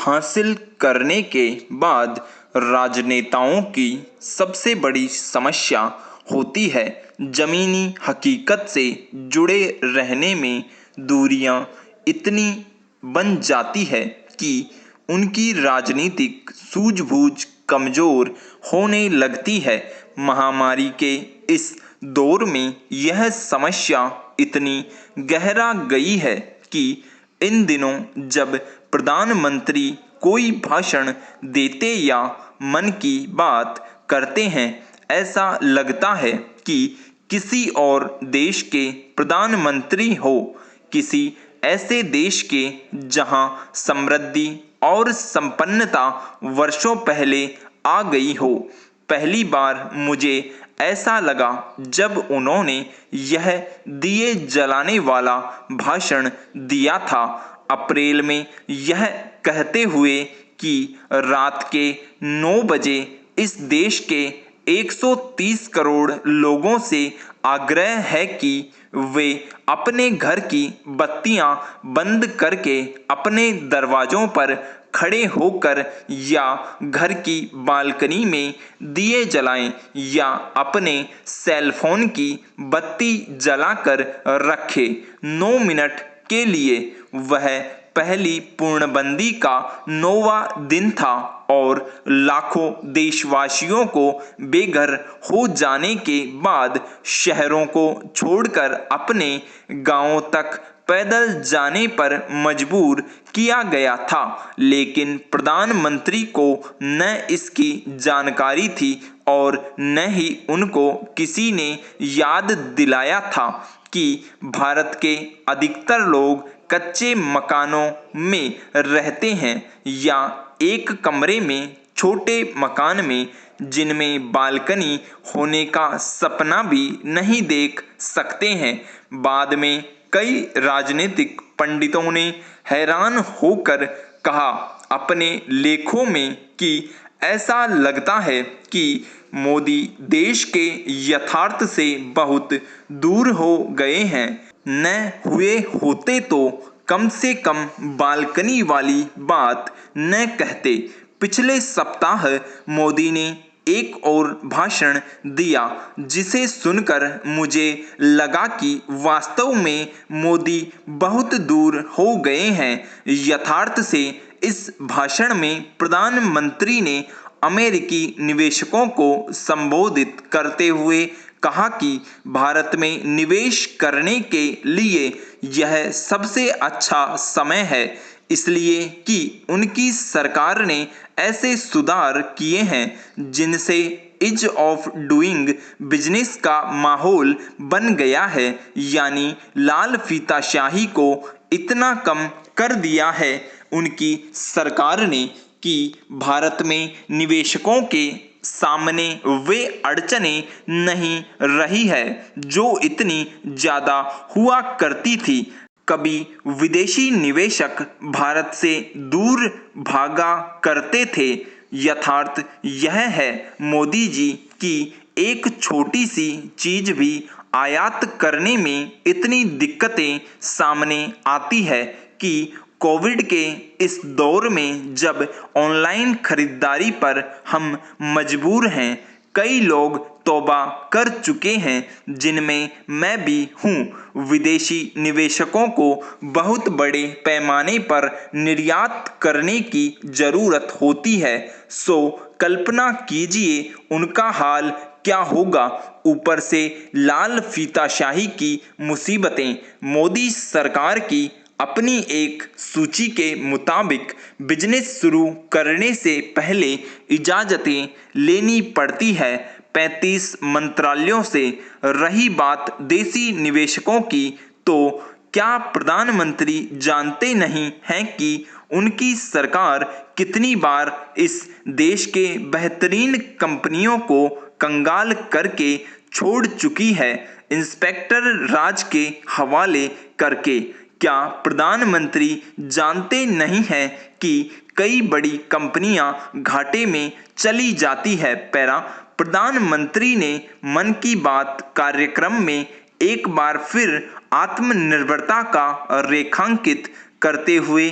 हासिल करने के बाद राजनेताओं की सबसे बड़ी समस्या होती है ज़मीनी हकीकत से जुड़े रहने में दूरियां इतनी बन जाती है कि उनकी राजनीतिक सूझबूझ कमज़ोर होने लगती है। महामारी के इस दौर में यह समस्या इतनी गहरा गई है कि इन दिनों जब प्रधानमंत्री कोई भाषण देते या मन की बात करते हैं, ऐसा लगता है कि किसी और देश के प्रधानमंत्री हो, किसी ऐसे देश के जहां समृद्धि और संपन्नता वर्षों पहले आ गई हो। पहली बार मुझे ऐसा लगा जब उन्होंने यह दिए जलाने वाला भाषण दिया था, अप्रैल में, यह कहते हुए कि रात के 9 बजे इस देश के 130 करोड़ लोगों से आग्रह है कि वे अपने घर की बत्तियां बंद करके अपने दरवाजों पर खड़े होकर या घर की बालकनी में दिए जलाएं या अपने सेल फोन की बत्ती जलाकर रखें। 9 मिनट के लिए वह पहली पूर्णबंदी का 9वां दिन था और लाखों देशवासियों को बेघर हो जाने के बाद शहरों को छोड़कर अपने गांवों तक पैदल जाने पर मजबूर किया गया था। लेकिन प्रधानमंत्री को न इसकी जानकारी थी और न ही उनको किसी ने याद दिलाया था कि भारत के अधिकतर लोग कच्चे मकानों में रहते हैं या एक कमरे में छोटे मकान में, जिनमें बालकनी होने का सपना भी नहीं देख सकते हैं। बाद में कई राजनीतिक पंडितों ने हैरान होकर कहा अपने लेखों में कि ऐसा लगता है कि मोदी देश के यथार्थ से बहुत दूर हो गए हैं। न हुए होते तो कम से कम बालकनी वाली बात न कहते। पिछले सप्ताह मोदी ने एक और भाषण दिया जिसे सुनकर मुझे लगा कि वास्तव में मोदी बहुत दूर हो गए हैं यथार्थ से। इस भाषण में प्रधानमंत्री ने अमेरिकी निवेशकों को संबोधित करते हुए कहा कि भारत में निवेश करने के लिए यह सबसे अच्छा समय है, इसलिए कि उनकी सरकार ने ऐसे सुधार किए हैं जिनसे ईज ऑफ डूइंग बिजनेस का माहौल बन गया है, यानी लाल फीताशाही को इतना कम कर दिया है उनकी सरकार ने कि भारत में निवेशकों के सामने वे अड़चनें नहीं रही है जो इतनी ज्यादा हुआ करती थी। कभी विदेशी निवेशक भारत से दूर भागा करते थे। यथार्थ यह है मोदी जी कि एक छोटी सी चीज भी आयात करने में इतनी दिक्कतें सामने आती है कि कोविड के इस दौर में जब ऑनलाइन खरीदारी पर हम मजबूर हैं, कई लोग तौबा कर चुके हैं, जिनमें मैं भी हूँ। विदेशी निवेशकों को बहुत बड़े पैमाने पर निर्यात करने की जरूरत होती है, सो कल्पना कीजिए उनका हाल क्या होगा। ऊपर से लाल फीताशाही की मुसीबतें। मोदी सरकार की अपनी एक सूची के मुताबिक बिजनेस शुरू करने से पहले इजाज़तें लेनी पड़ती है 35 मंत्रालयों से। रही बात देसी निवेशकों की, तो क्या प्रधानमंत्री जानते नहीं हैं कि उनकी सरकार कितनी बार इस देश के बेहतरीन कंपनियों को कंगाल करके छोड़ चुकी है, इंस्पेक्टर राज के हवाले करके। क्या प्रधानमंत्री जानते नहीं हैं कि कई बड़ी कंपनियां घाटे में चली जाती है। पैरा प्रधानमंत्री ने मन की बात कार्यक्रम में एक बार फिर आत्मनिर्भरता का रेखांकित करते हुए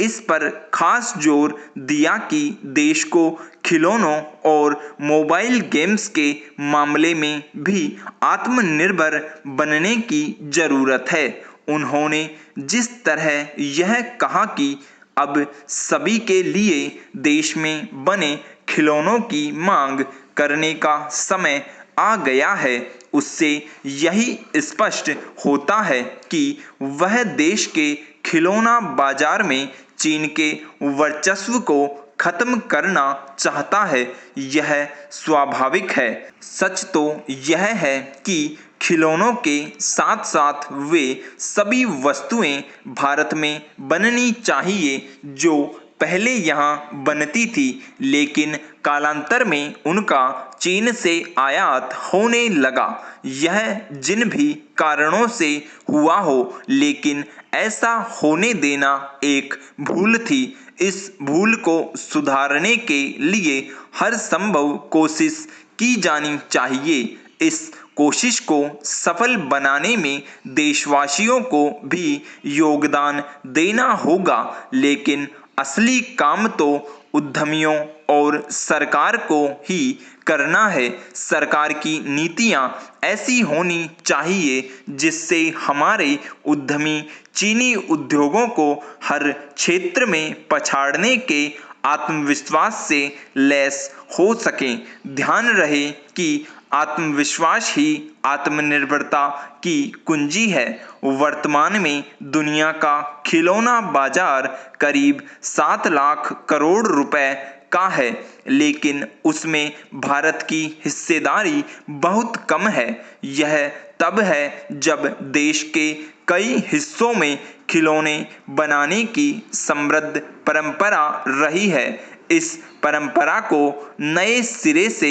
इस पर खास जोर दिया कि देश को खिलौनों और मोबाइल गेम्स के मामले में भी आत्मनिर्भर बनने की जरूरत है। उन्होंने जिस तरह यह कहा कि अब सभी के लिए देश में बने खिलौनों की मांग करने का समय आ गया है, उससे यही स्पष्ट होता है कि वह देश के खिलौना बाजार में चीन के वर्चस्व को खत्म करना चाहता है। यह स्वाभाविक है। सच तो यह है कि खिलौनों के साथ साथ वे सभी वस्तुएं भारत में बननी चाहिए जो पहले यहाँ बनती थी, लेकिन कालांतर में उनका चीन से आयात होने लगा। यह जिन भी कारणों से हुआ हो, लेकिन ऐसा होने देना एक भूल थी। इस भूल को सुधारने के लिए हर संभव कोशिश की जानी चाहिए। इस कोशिश को सफल बनाने में देशवासियों को भी योगदान देना होगा, लेकिन असली काम तो उद्यमियों और सरकार को ही करना है। सरकार की नीतियां ऐसी होनी चाहिए जिससे हमारे उद्यमी चीनी उद्योगों को हर क्षेत्र में पछाड़ने के आत्मविश्वास से लैस हो सकें। ध्यान रहे कि आत्मविश्वास ही आत्मनिर्भरता की कुंजी है। वर्तमान में दुनिया का खिलौना बाजार करीब 7 लाख करोड़ रुपए का है, लेकिन उसमें भारत की हिस्सेदारी बहुत कम है। यह तब है जब देश के कई हिस्सों में खिलौने बनाने की समृद्ध परंपरा रही है। इस परंपरा को नए सिरे से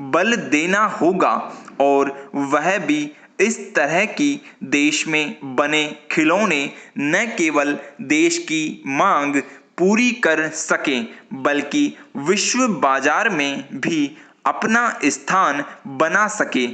बल देना होगा और वह भी इस तरह की देश में बने खिलौने न केवल देश की मांग पूरी कर सकें, बल्कि विश्व बाजार में भी अपना स्थान बना सके।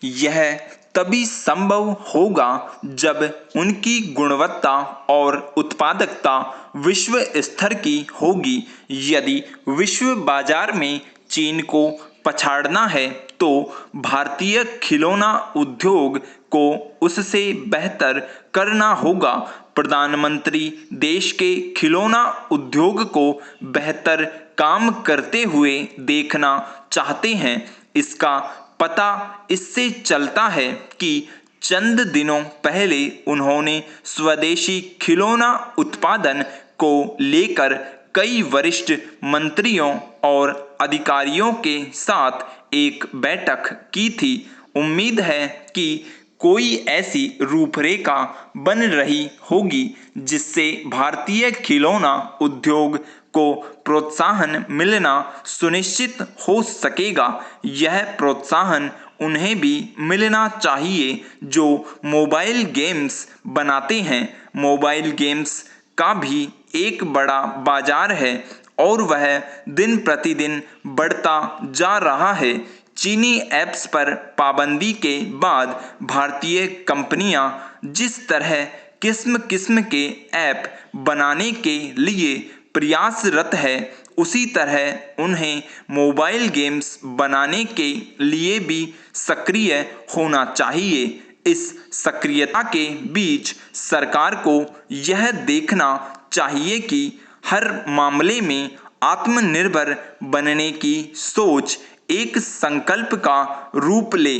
यह तभी संभव होगा जब उनकी गुणवत्ता और उत्पादकता विश्व स्तर की होगी। यदि विश्व बाजार में चीन को पछाड़ना है, तो भारतीय खिलौना उद्योग को उससे बेहतर करना होगा। प्रधानमंत्री देश के खिलौना उद्योग को बेहतर काम करते हुए देखना चाहते हैं। इसका पता इससे चलता है कि चंद दिनों पहले उन्होंने स्वदेशी खिलौना उत्पादन को लेकर कई वरिष्ठ मंत्रियों और अधिकारियों के साथ एक बैठक की थी। उम्मीद है कि कोई ऐसी रूपरेखा बन रही होगी जिससे भारतीय खिलौना उद्योग को प्रोत्साहन मिलना सुनिश्चित हो सकेगा। यह प्रोत्साहन उन्हें भी मिलना चाहिए जो मोबाइल गेम्स बनाते हैं। मोबाइल गेम्स का भी एक बड़ा बाजार है और वह दिन प्रतिदिन बढ़ता जा रहा है। चीनी ऐप्स पर पाबंदी के बाद भारतीय कंपनियां जिस तरह किस्म किस्म के ऐप बनाने के लिए प्रयासरत है, उसी तरह उन्हें मोबाइल गेम्स बनाने के लिए भी सक्रिय होना चाहिए। इस सक्रियता के बीच सरकार को यह देखना चाहिए कि हर मामले में आत्मनिर्भर बनने की सोच एक संकल्प का रूप ले।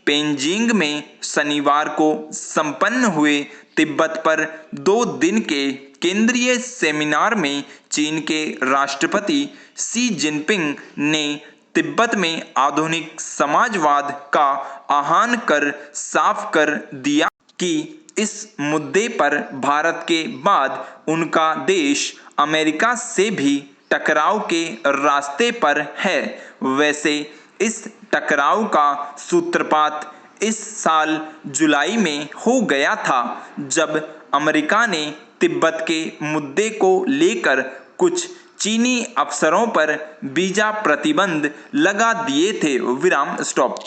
पेजिंग में शनिवार को संपन्न हुए तिब्बत पर 2 दिन के केंद्रीय सेमिनार में चीन के राष्ट्रपति शी जिनपिंग ने तिब्बत में आधुनिक समाजवाद का आह्वान कर साफ कर दिया कि इस मुद्दे पर भारत के बाद उनका देश अमेरिका से भी टकराव के रास्ते पर है। वैसे इस टकराव का सूत्रपात इस साल जुलाई में हो गया था, जब अमेरिका ने तिब्बत के मुद्दे को लेकर कुछ चीनी अफसरों पर वीजा प्रतिबंध लगा दिए थे। विराम स्टॉप।